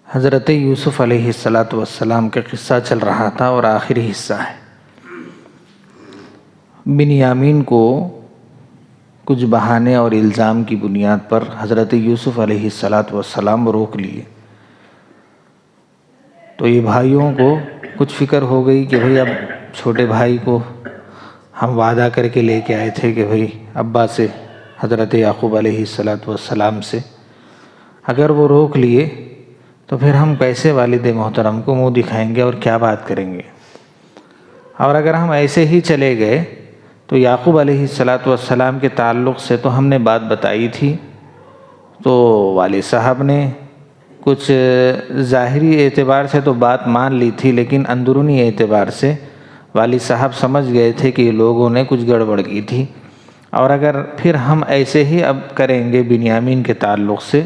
حضرت یوسف علیہ السلام کا قصہ چل رہا تھا اور آخری حصہ ہے۔ بنیامین کو کچھ بہانے اور الزام کی بنیاد پر حضرت یوسف علیہ السلام روک لیے، تو یہ بھائیوں کو کچھ فکر ہو گئی کہ بھئی اب چھوٹے بھائی کو ہم وعدہ کر کے لے کے آئے تھے کہ بھئی ابا سے، حضرت یعقوب علیہ السلام سے اگر وہ روک لیے تو پھر ہم کیسے والد محترم کو منہ دکھائیں گے اور کیا بات کریں گے، اور اگر ہم ایسے ہی چلے گئے تو یعقوب علیہ السلام کے تعلق سے تو ہم نے بات بتائی تھی، تو والد صاحب نے کچھ ظاہری اعتبار سے تو بات مان لی تھی، لیکن اندرونی اعتبار سے والد صاحب سمجھ گئے تھے کہ لوگوں نے کچھ گڑبڑ کی تھی، اور اگر پھر ہم ایسے ہی اب کریں گے بنیامین کے تعلق سے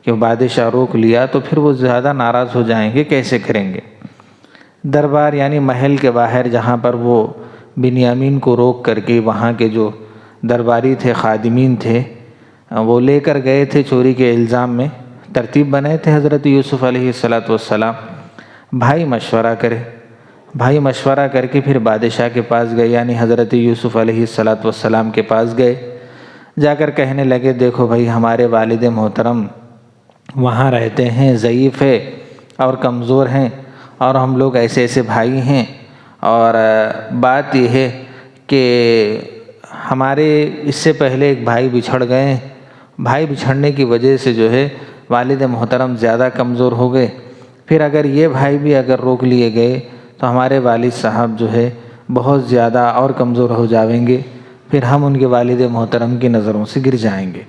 کہ بادشاہ روک لیا تو پھر وہ زیادہ ناراض ہو جائیں گے، کیسے کریں گے۔ دربار یعنی محل کے باہر جہاں پر وہ بنیامین کو روک کر کے وہاں کے جو درباری تھے، خادمین تھے، وہ لے کر گئے تھے چوری کے الزام میں، ترتیب بنائے تھے حضرت یوسف علیہ السلام۔ بھائی مشورہ کر کے پھر بادشاہ کے پاس گئے، یعنی حضرت یوسف علیہ السلام کے پاس گئے، جا کر کہنے لگے دیکھو بھائی ہمارے والد محترم وہاں رہتے ہیں، ضعیف ہے اور کمزور ہیں، اور ہم لوگ ایسے ایسے بھائی ہیں، اور بات یہ ہے کہ ہمارے اس سے پہلے ایک بھائی بچھڑ گئے، بھائی بچھڑنے کی وجہ سے جو ہے والد محترم زیادہ کمزور ہو گئے، پھر اگر یہ بھائی بھی اگر روک لیے گئے تو ہمارے والد صاحب جو ہے بہت زیادہ اور کمزور ہو جائیں گے، پھر ہم ان کے والد محترم کی نظروں سے گر جائیں گے۔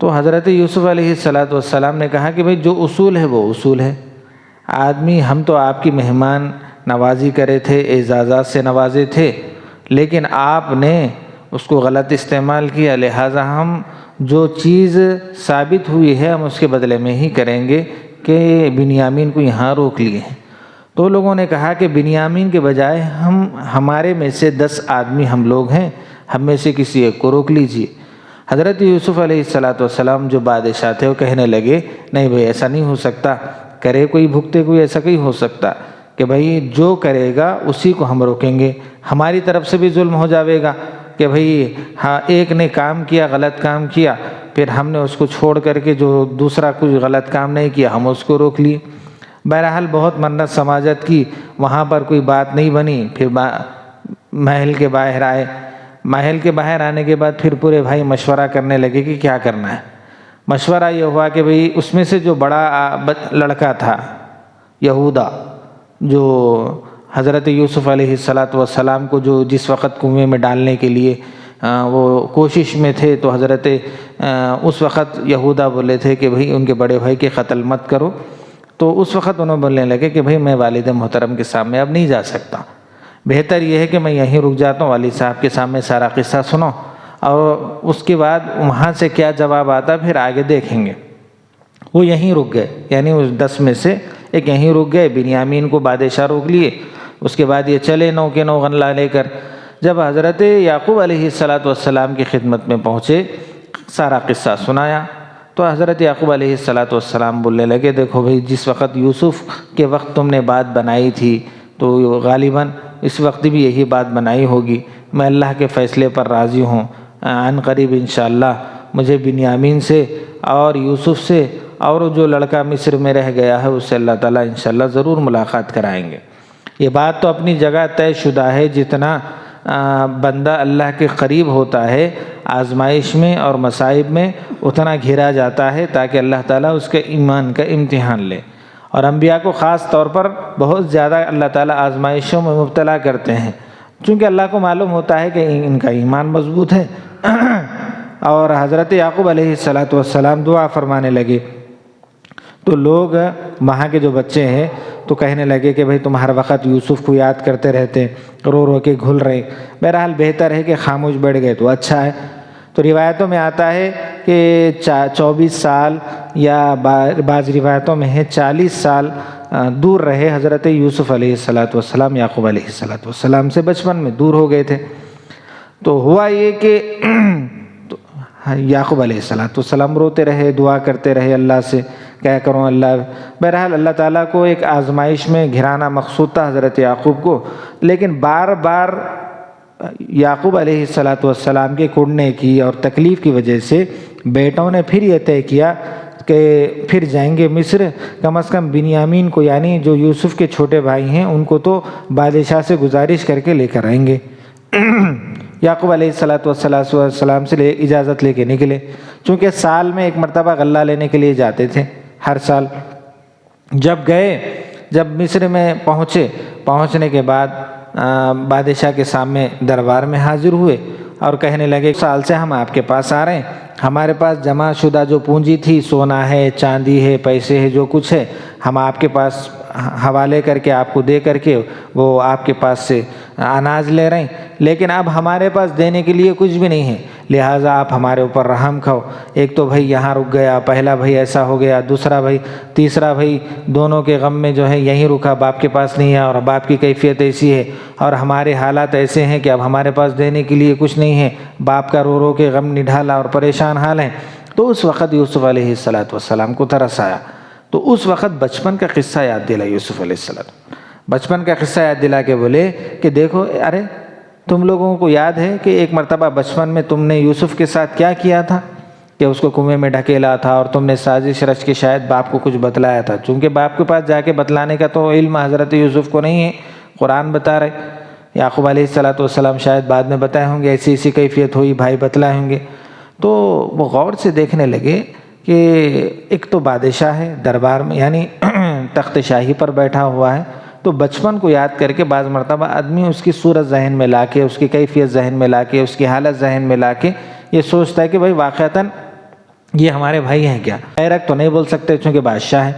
تو حضرت یوسف علیہ السلام نے کہا کہ بھئی جو اصول ہے وہ اصول ہے، آدمی ہم تو آپ کی مہمان نوازی کرے تھے، اعزازات سے نوازے تھے، لیکن آپ نے اس کو غلط استعمال کیا، لہٰذا ہم جو چیز ثابت ہوئی ہے ہم اس کے بدلے میں ہی کریں گے کہ بنیامین کو یہاں روک لیے ہیں۔ تو لوگوں نے کہا کہ بنیامین کے بجائے ہمارے میں سے 10 آدمی ہم لوگ ہیں، ہم میں سے کسی ایک کو روک لیجیے۔ حضرت یوسف علیہ السلام جو بادشاہ تھے وہ کہنے لگے نہیں بھئی ایسا نہیں ہو سکتا، کرے کوئی بھگتے کوئی، ایسا نہیں ہو سکتا کہ بھئی جو کرے گا اسی کو ہم روکیں گے، ہماری طرف سے بھی ظلم ہو جاوے گا کہ بھئی ہاں ایک نے کام کیا، غلط کام کیا، پھر ہم نے اس کو چھوڑ کر کے جو دوسرا کچھ غلط کام نہیں کیا ہم اس کو روک لیے۔ بہرحال بہت منت سماجت کی، وہاں پر کوئی بات نہیں بنی، پھر محل کے باہر آئے، محل کے باہر آنے کے بعد پھر پورے بھائی مشورہ کرنے لگے کہ کیا کرنا ہے۔ مشورہ یہ ہوا کہ بھئی اس میں سے جو بڑا لڑکا تھا یہودا، جو حضرت یوسف علیہ السلام کو جو جس وقت کنویں میں ڈالنے کے لیے وہ کوشش میں تھے، تو حضرت اس وقت یہودا بولے تھے کہ بھئی ان کے بڑے بھائی کے قتل مت کرو، تو اس وقت انہوں بولنے لگے کہ بھئی میں والد محترم کے سامنے اب نہیں جا سکتا، بہتر یہ ہے کہ میں یہیں رک جاتا ہوں، والد صاحب کے سامنے سارا قصہ سنو، اور اس کے بعد وہاں سے کیا جواب آتا پھر آگے دیکھیں گے۔ وہ یہیں رک گئے، یعنی اس 10 میں سے ایک یہیں رک گئے، بنیامین کو بادشاہ روک لیے، اس کے بعد یہ چلے 9 کے 9 غلہ لے کر، جب حضرت یعقوب علیہ السلام کی خدمت میں پہنچے، سارا قصہ سنایا، تو حضرت یعقوب علیہ السلام بولنے لگے دیکھو بھئی جس وقت یوسف کے وقت تم نے بات بنائی تھی تو غالباً اس وقت بھی یہی بات بنائی ہوگی، میں اللہ کے فیصلے پر راضی ہوں، عن قریب انشاءاللہ مجھے بنیامین سے اور یوسف سے اور جو لڑکا مصر میں رہ گیا ہے اس سے اللہ تعالیٰ انشاءاللہ ضرور ملاقات کرائیں گے۔ یہ بات تو اپنی جگہ طے شدہ ہے، جتنا بندہ اللہ کے قریب ہوتا ہے آزمائش میں اور مصائب میں اتنا گھرا جاتا ہے تاکہ اللہ تعالیٰ اس کے ایمان کا امتحان لے، اور انبیاء کو خاص طور پر بہت زیادہ اللہ تعالیٰ آزمائشوں میں مبتلا کرتے ہیں، چونکہ اللہ کو معلوم ہوتا ہے کہ ان کا ایمان مضبوط ہے۔ اور حضرت یعقوب علیہ السلام دعا فرمانے لگے، تو لوگ وہاں کے جو بچے ہیں تو کہنے لگے کہ بھئی تم ہر وقت یوسف کو یاد کرتے رہتے، رو رو کے گھل رہے، بہرحال بہتر ہے کہ خاموش بیٹھ گئے تو اچھا ہے۔ تو روایتوں میں آتا ہے کہ 24 سال یا بعض روایتوں میں ہے 40 سال دور رہے حضرت یوسف علیہ السلام یعقوب علیہ السلام سے، بچپن میں دور ہو گئے تھے۔ تو ہوا یہ کہ یعقوب علیہ السلام روتے رہے، دعا کرتے رہے اللہ سے، کیا کروں اللہ. بہرحال اللہ تعالیٰ کو ایک آزمائش میں گھرانا مقصود تھا حضرت یعقوب کو، لیکن بار بار یعقوب علیہ السلام کے کڑنے کی اور تکلیف کی وجہ سے بیٹوں نے پھر یہ طے کیا کہ پھر جائیں گے مصر، کم از کم بنیامین کو، یعنی جو یوسف کے چھوٹے بھائی ہیں، ان کو تو بادشاہ سے گزارش کر کے لے کر آئیں گے. یعقوب علیہ السلام سے اجازت لے کے نکلے، چونکہ سال میں ایک مرتبہ غلہ لینے کے لیے جاتے تھے ہر سال. جب مصر میں پہنچنے کے بعد بادشاہ کے سامنے دربار میں حاضر ہوئے اور کہنے لگے، سال سے ہم آپ کے پاس آ رہے ہیں، ہمارے پاس جمع شدہ جو پونجی تھی، سونا ہے، چاندی ہے، پیسے ہے، جو کچھ ہے، ہم آپ کے پاس حوالے کر کے آپ کو دے کر کے وہ آپ کے پاس سے اناج لے رہے ہیں، لیکن اب ہمارے پاس دینے کے لیے کچھ بھی نہیں ہے، لہٰذا آپ ہمارے اوپر رحم کھاؤ. ایک تو بھائی یہاں رک گیا، پہلا بھائی ایسا ہو گیا، دوسرا بھائی، تیسرا بھائی دونوں کے غم میں جو ہے یہیں رکا، باپ کے پاس نہیں ہے، اور باپ کی کیفیت ایسی ہے اور ہمارے حالات ایسے ہیں کہ اب ہمارے پاس دینے کے لیے کچھ نہیں ہے، باپ کا رو رو کے غم نڈھالا اور پریشان حال ہیں. تو اس وقت یوسف علیہ السلام کو ترس آیا. تو اس وقت بچپن کا قصہ یاد دلا یوسف علیہ السلام، بچپن کا قصہ یاد دلا کے بولے کہ دیکھو، ارے تم لوگوں کو یاد ہے کہ ایک مرتبہ بچپن میں تم نے یوسف کے ساتھ کیا کیا تھا، کہ اس کو کنویں میں ڈھکیلا تھا اور تم نے سازش رچ کے شاید باپ کو کچھ بتلایا تھا. چونکہ باپ کے پاس جا کے بتلانے کا تو علم حضرت یوسف کو نہیں ہے، قرآن بتا رہے. یعقوب علیہ السلام شاید بعد میں بتائے ہوں گے ایسی کیفیت ہوئی، بھائی بتلائے ہوں گے. تو وہ غور سے دیکھنے لگے کہ ایک تو بادشاہ ہے دربار میں، یعنی تخت شاہی پر بیٹھا ہوا ہے. تو بچپن کو یاد کر کے بعض مرتبہ آدمی اس کی صورت ذہن میں لا کے، اس کی کیفیت ذہن میں لا کے، اس کی حالت ذہن میں لا کے یہ سوچتا ہے کہ بھائی واقعتاً یہ ہمارے بھائی ہیں کیا. ایرک تو نہیں بول سکتے چونکہ بادشاہ ہے.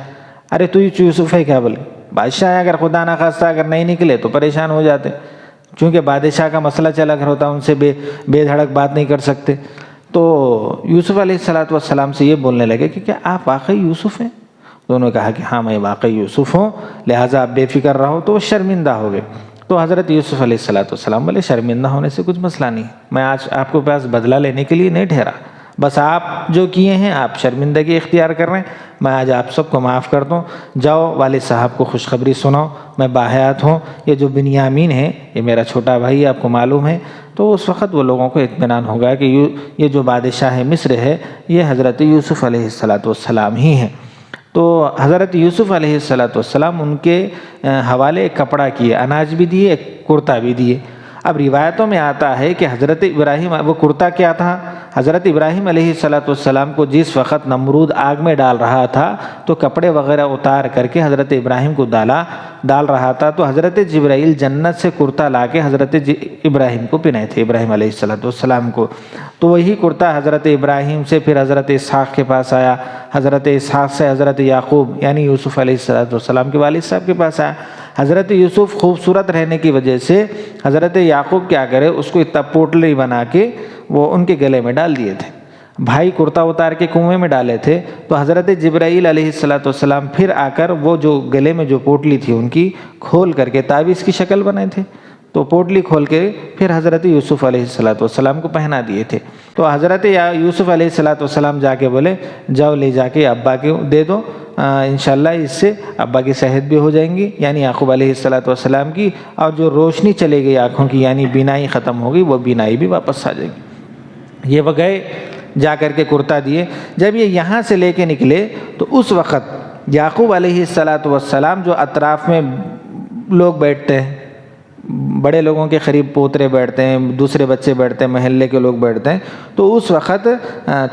ارے تو یوسف ہے کیا؟ بولے بادشاہ ہے، اگر خدا نخواستہ اگر نہیں نکلے تو پریشان ہو جاتے، چونکہ بادشاہ کا مسئلہ چلا کر ہوتا، ان سے بے دھڑک بات نہیں کر سکتے. تو یوسف علیہ السلام سے یہ بولنے لگے کہ کیا آپ واقعی یوسف ہیں؟ دونوں نے کہا کہ ہاں میں واقعی یوسف ہوں، لہٰذا آپ بے فکر رہو. تو وہ شرمندہ ہو گئے. تو حضرت یوسف علیہ السلام بولے شرمندہ ہونے سے کچھ مسئلہ نہیں، میں آج آپ کے پاس بدلہ لینے کے لیے نہیں ٹھہرا، بس آپ جو کیے ہیں آپ شرمندگی اختیار کر رہے ہیں، میں آج آپ سب کو معاف کر دوں. جاؤ والد صاحب کو خوشخبری سناؤ، میں باحیات ہوں، یہ جو بنیامین ہے یہ میرا چھوٹا بھائی، آپ کو معلوم ہے. تو اس وقت وہ لوگوں کو اطمینان ہو گیا کہ یہ جو بادشاہ مصر ہے یہ حضرت یوسف علیہ السلام ہی ہیں. تو حضرت یوسف علیہ السلام ان کے حوالے ایک کپڑا کیے، اناج بھی دیے، ایک کرتا بھی دیے. اب روایتوں میں آتا ہے کہ حضرت ابراہیم، وہ کرتا کیا تھا، حضرت ابراہیم علیہ السلام کو جس وقت نمرود آگ میں ڈال رہا تھا تو کپڑے وغیرہ اتار کر کے حضرت ابراہیم کو ڈال رہا تھا. تو حضرت جبرائیل جنت سے کرتا لا کے حضرت ابراہیم کو پہنائے تھے، ابراہیم علیہ السلام کو. تو وہی کرتا حضرت ابراہیم سے پھر حضرت اسحاق کے پاس آیا، حضرت اسحاق سے حضرت یعقوب یعنی یوسف علیہ السلام کے والد صاحب کے پاس آیا. حضرت یوسف خوبصورت رہنے کی وجہ سے حضرت یعقوب کیا کرے، اس کو اتنا پوٹلی بنا کے وہ ان کے گلے میں ڈال دیے تھے. بھائی کرتا اتار کے کنویں میں ڈالے تھے، تو حضرت جبرائیل علیہ السلام پھر آ کر وہ جو گلے میں جو پوٹلی تھی ان کی کھول کر کے تعویذ کی شکل بنائے تھے. تو پوٹلی کھول کے پھر حضرت یوسف علیہ السلام کو پہنا دیے تھے. تو حضرت یوسف علیہ السلام جا کے بولے جاؤ لے جا کے ابا کے دے دو، انشاءاللہ اس سے ابا کی صحت بھی ہو جائیں گی، یعنی یعقوب علیہ السلام کی، اور جو روشنی چلے گئی آنکھوں کی یعنی بینائی ختم ہو گئی، وہ بینائی بھی واپس آ جائے گی. یہ وہ گئے جا کر کے کرتا دیے. جب یہ یہاں سے لے کے نکلے تو اس وقت یعقوب علیہ السلام جو اطراف میں لوگ بیٹھتے ہیں، بڑے لوگوں کے قریب پوترے بیٹھتے ہیں، دوسرے بچے بیٹھتے ہیں، محلے کے لوگ بیٹھتے ہیں، تو اس وقت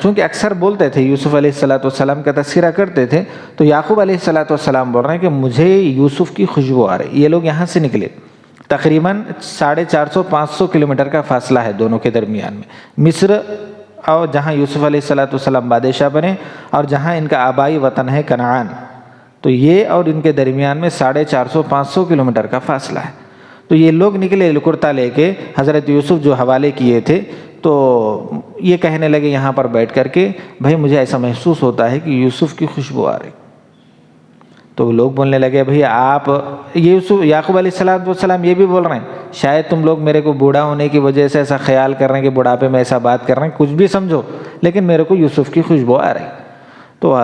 چونکہ اکثر بولتے تھے یوسف علیہ السلام کا تذکرہ کرتے تھے، تو یعقوب علیہ السلام بول رہے ہیں کہ مجھے یوسف کی خوشبو آ رہی. یہ لوگ یہاں سے نکلے، تقریباً 450-500 کلومیٹر کا فاصلہ ہے دونوں کے درمیان میں، مصر اور جہاں یوسف علیہ السلام بادشاہ بنے اور جہاں ان کا آبائی وطن ہے کنعان، تو یہ اور ان کے درمیان میں 450-500 کلومیٹر کا فاصلہ ہے. تو یہ لوگ نکلے کرتا لے کے، حضرت یوسف جو حوالے کیے تھے، تو یہ کہنے لگے یہاں پر بیٹھ کر کے بھائی مجھے ایسا محسوس ہوتا ہے کہ یوسف کی خوشبو آ رہی. تو لوگ بولنے لگے بھئی آپ یعقوب علیہ السلام یہ بھی بول رہے ہیں شاید تم لوگ میرے کو بوڑھا ہونے کی وجہ سے ایسا خیال کر رہے ہیں کہ بڑھاپے میں ایسا بات کر رہے ہیں، کچھ بھی سمجھو لیکن میرے کو یوسف کی خوشبو آ رہی۔ تو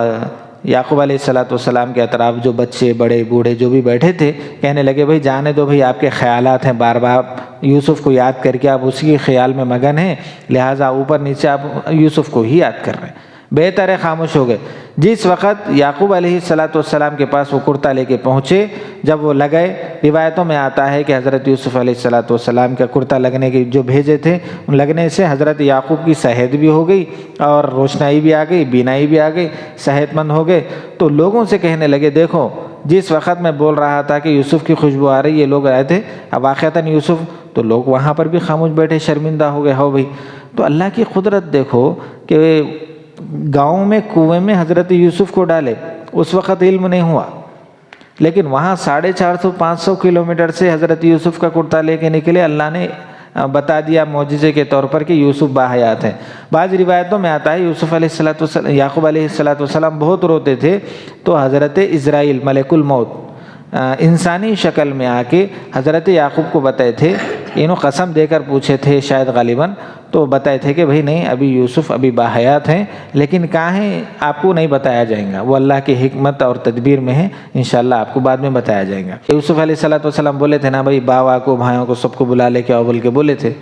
یعقوب علیہ السلام کے اطراف جو بچے بڑے بوڑھے جو بھی بیٹھے تھے کہنے لگے بھئی جانے دو بھئی، آپ کے خیالات ہیں، بار بار یوسف کو یاد کر کے آپ اسی کے خیال میں مگن ہیں، لہٰذا اوپر نیچے آپ یوسف کو ہی یاد کر رہے ہیں۔ بہتر ہے خاموش ہو گئے۔ جس وقت یعقوب علیہ السلام کے پاس وہ کرتا لے کے پہنچے، جب وہ لگائے، روایتوں میں آتا ہے کہ حضرت یوسف علیہ السلام کا کرتا لگنے کے جو بھیجے تھے ان لگنے سے حضرت یعقوب کی صحت بھی ہو گئی اور روشنائی بھی آ گئی، بینائی بھی آ گئی، صحت مند ہو گئے۔ تو لوگوں سے کہنے لگے دیکھو جس وقت میں بول رہا تھا کہ یوسف کی خوشبو آ رہی، یہ لوگ آئے تھے، اب واقعتاً یوسف، تو لوگ وہاں پر بھی خاموش بیٹھے، شرمندہ ہو گئے ہو بھئی۔ تو اللہ کی قدرت دیکھو کہ گاؤں میں کنویں میں حضرت یوسف کو ڈالے، اس وقت علم نہیں ہوا، لیکن وہاں 450-500 کلومیٹر سے حضرت یوسف کا کرتا لے کے نکلے، اللہ نے بتا دیا معجزے کے طور پر کہ یوسف باحیات ہیں۔ بعض روایتوں میں آتا ہے یعقوب علیہ السلام بہت روتے تھے، تو حضرت اسرائیل ملک الموت انسانی شکل میں آ کے حضرت یعقوب کو بتائے تھے، انہوں قسم دے کر پوچھے تھے شاید غالباً، تو بتائے تھے کہ بھئی نہیں ابھی یوسف ابھی باحیات ہیں، لیکن کہاں ہیں آپ کو نہیں بتایا جائیں گا، وہ اللہ کی حکمت اور تدبیر میں ہے، انشاءاللہ آپ کو بعد میں بتایا جائیں گا۔ یوسف علیہ السلام بولے تھے نا بھئی باوا کو بھائیوں کو سب کو بلا لے کے آؤ بول کے بولے تھے،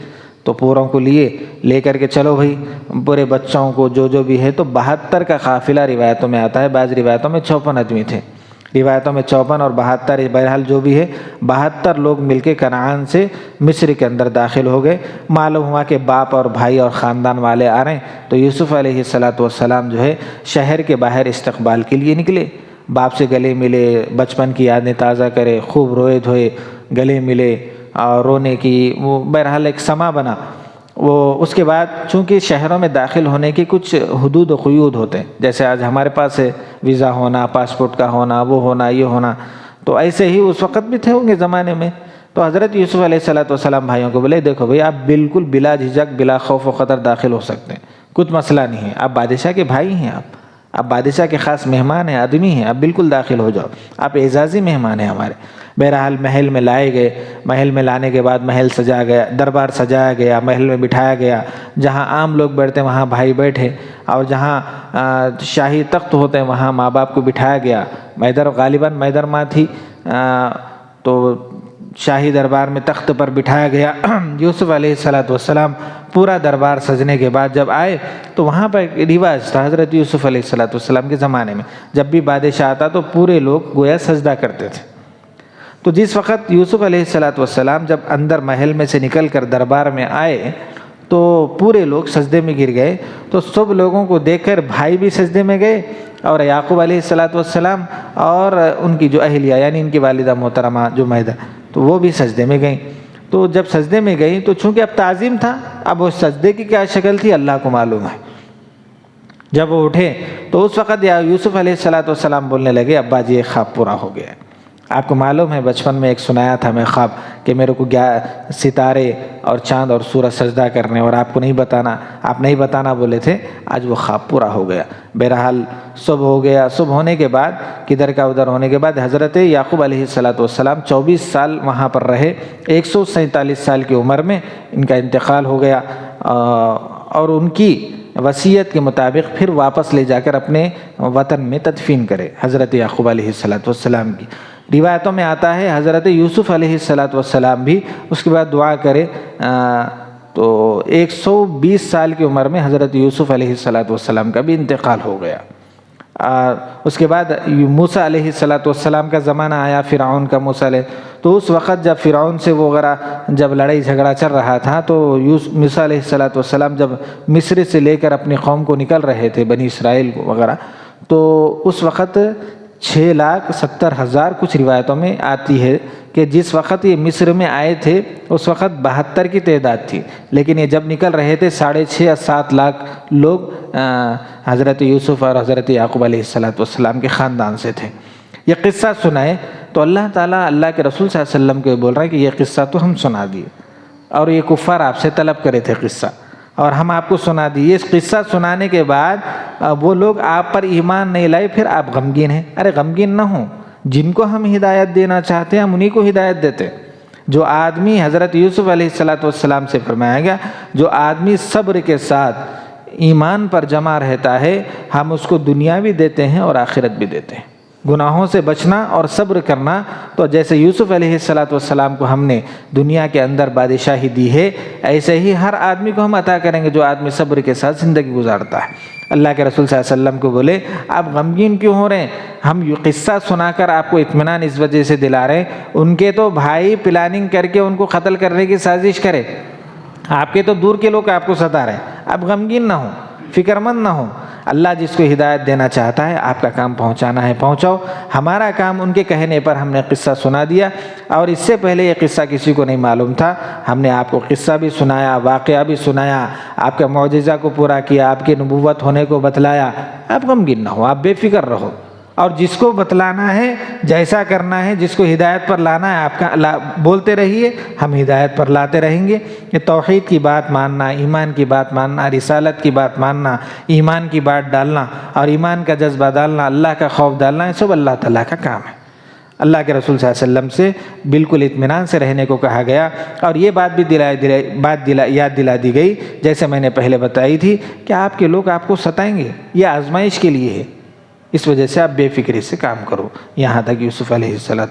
تو پوروں کو لے کر کے چلو بھئی، پورے بچوں کو جو بھی ہے، تو 72 کا قافلہ روایتوں میں آتا ہے، بعض روایتوں میں 54 آدمی تھے، روایتوں میں 54 اور 72، بہرحال جو بھی ہے 72 لوگ مل کے کنعان سے مصر کے اندر داخل ہو گئے۔ معلوم ہوا کہ باپ اور بھائی اور خاندان والے آ رہے ہیں، تو یوسف علیہ السلام جو ہے شہر کے باہر استقبال کے لیے نکلے، باپ سے گلے ملے، بچپن کی یادیں تازہ کرے، خوب روئے دھوئے، گلے ملے اور رونے کی وہ بہرحال ایک سما بنا۔ وہ اس کے بعد چونکہ شہروں میں داخل ہونے کی کچھ حدود و قیود ہوتے ہیں، جیسے آج ہمارے پاس ہے ویزا ہونا، پاسپورٹ کا ہونا، وہ ہونا، یہ ہونا، تو ایسے ہی اس وقت بھی تھے ہوں گے زمانے میں۔ تو حضرت یوسف علیہ السلام بھائیوں کو بولے دیکھو بھئی آپ بالکل بلا جھجک بلا خوف و خطر داخل ہو سکتے ہیں، کچھ مسئلہ نہیں ہے، آپ بادشاہ کے بھائی ہیں، آپ بادشاہ کے خاص مہمان ہیں، آدمی ہیں، آپ بالکل داخل ہو جاؤ، آپ اعزازی مہمان ہیں ہمارے۔ بہرحال محل میں لائے گئے، محل میں لانے کے بعد محل سجا گیا، دربار سجایا گیا، محل میں بٹھایا گیا، جہاں عام لوگ بیٹھتے ہیں وہاں بھائی بیٹھے، اور جہاں شاہی تخت ہوتے ہیں وہاں ماں باپ کو بٹھایا گیا۔ غالباً میدر ماں تھی، تو شاہی دربار میں تخت پر بٹھایا گیا۔ یوسف علیہ السلام پورا دربار سجنے کے بعد جب آئے تو وہاں پر ایک رواج تھا حضرت یوسف علیہ السلام کے زمانے میں، جب بھی بادشاہ آتا تو پورے لوگ گویا سجدہ کرتے تھے۔ تو جس وقت یوسف علیہ السلام جب اندر محل میں سے نکل کر دربار میں آئے تو پورے لوگ سجدے میں گر گئے، تو سب لوگوں کو دیکھ کر بھائی بھی سجدے میں گئے، اور یعقوب علیہ السلام اور ان کی جو اہلیہ یعنی ان کی والدہ محترمہ جو میدہ، تو وہ بھی سجدے میں گئیں۔ تو جب سجدے میں گئیں تو چونکہ اب تعظیم تھا، اب وہ سجدے کی کیا شکل تھی اللہ کو معلوم ہے۔ جب وہ اٹھے تو اس وقت یوسف علیہ السلام بولنے لگے ابا جی ایک خواب پورا ہو گیا ہے، آپ کو معلوم ہے بچپن میں ایک سنایا تھا میں خواب کہ میرے کو ستارے اور چاند اور سورج سجدہ کرنے، اور آپ کو نہیں بتانا، آپ نہیں بتانا بولے تھے، آج وہ خواب پورا ہو گیا۔ بہرحال صبح ہو گیا، صبح ہونے کے بعد کدھر کا ادھر ہونے کے بعد حضرت یعقوب علیہ السلام 24 سال وہاں پر رہے، 147 سال کی عمر میں ان کا انتقال ہو گیا، اور ان کی وصیت کے مطابق پھر واپس لے جا کر اپنے وطن میں تدفین کرے حضرت یعقوب علیہ السلام کی۔ روایتوں میں آتا ہے حضرت یوسف علیہ السلام بھی اس کے بعد دعا کرے، تو 120 سال کی عمر میں حضرت یوسف علیہ السلام کا بھی انتقال ہو گیا۔ اس کے بعد موسیٰ علیہ السلام کا زمانہ آیا، فرعون کا موسیٰ علیہ، تو اس وقت جب فرعون سے وغیرہ جب لڑائی جھگڑا چل رہا تھا تو موسیٰ علیہ السلام جب مصر سے لے کر اپنی قوم کو نکل رہے تھے بنی اسرائیل کو وغیرہ، تو اس وقت 6,70,000 کچھ روایتوں میں آتی ہے کہ جس وقت یہ مصر میں آئے تھے اس وقت 72 کی تعداد تھی، لیکن یہ جب نکل رہے تھے 6.5 یا 7 لاکھ لوگ حضرت یوسف اور حضرت یعقوب علیہ السلام کے خاندان سے تھے۔ یہ قصہ سنائے تو اللہ تعالیٰ اللہ کے رسول صلی اللہ علیہ وسلم کو بول رہا ہے کہ یہ قصہ تو ہم سنا دیے، اور یہ کفار آپ سے طلب کرے تھے قصہ، اور ہم آپ کو سنا دیے۔ اس قصہ سنانے کے بعد وہ لوگ آپ پر ایمان نہیں لائے، پھر آپ غمگین ہیں۔ ارے غمگین نہ ہوں، جن کو ہم ہدایت دینا چاہتے ہیں ہم انہی کو ہدایت دیتے ہیں۔ جو آدمی حضرت یوسف علیہ السلام سے فرمایا گیا، جو آدمی صبر کے ساتھ ایمان پر جمع رہتا ہے ہم اس کو دنیا بھی دیتے ہیں اور آخرت بھی دیتے ہیں۔ گناہوں سے بچنا اور صبر کرنا، تو جیسے یوسف علیہ السلام کو ہم نے دنیا کے اندر بادشاہی دی ہے، ایسے ہی ہر آدمی کو ہم عطا کریں گے جو آدمی صبر کے ساتھ زندگی گزارتا ہے۔ اللہ کے رسول صلی اللہ علیہ وسلم کو بولے آپ غمگین کیوں ہو رہے ہیں؟ ہم یہ قصہ سنا کر آپ کو اطمینان اس وجہ سے دلا رہے ہیں، ان کے تو بھائی پلاننگ کر کے ان کو قتل کرنے کی سازش کرے، آپ کے تو دور کے لوگ آپ کو ستا رہے ہیں۔ آپ غمگین نہ ہوں، فکر مند نہ ہوں۔ اللہ جس کو ہدایت دینا چاہتا ہے آپ کا کام پہنچانا ہے پہنچاؤ، ہمارا کام ان کے کہنے پر ہم نے قصہ سنا دیا، اور اس سے پہلے یہ قصہ کسی کو نہیں معلوم تھا، ہم نے آپ کو قصہ بھی سنایا، واقعہ بھی سنایا، آپ کے معجزہ کو پورا کیا، آپ کی نبوت ہونے کو بتلایا۔ آپ غمگین نہ ہو، آپ بے فکر رہو، اور جس کو بتلانا ہے، جیسا کرنا ہے، جس کو ہدایت پر لانا ہے آپ کا بولتے رہیے، ہم ہدایت پر لاتے رہیں گے۔ یہ توحید کی بات ماننا، ایمان کی بات ماننا، رسالت کی بات ماننا، ایمان کی بات ڈالنا اور ایمان کا جذبہ ڈالنا، اللہ کا خوف ڈالنا، یہ سب اللہ تعالیٰ کا کام ہے۔ اللہ کے رسول صلی اللہ علیہ وسلم سے بالکل اطمینان سے رہنے کو کہا گیا، اور یہ بات بھی یاد دلا دی گئی جیسے میں نے پہلے بتائی تھی کہ آپ کے لوگ آپ کو ستائیں گے، یہ آزمائش کے لیے ہے، اس وجہ سے آپ بے فکری سے کام کرو۔ یہاں تک یوسف علیہ السلام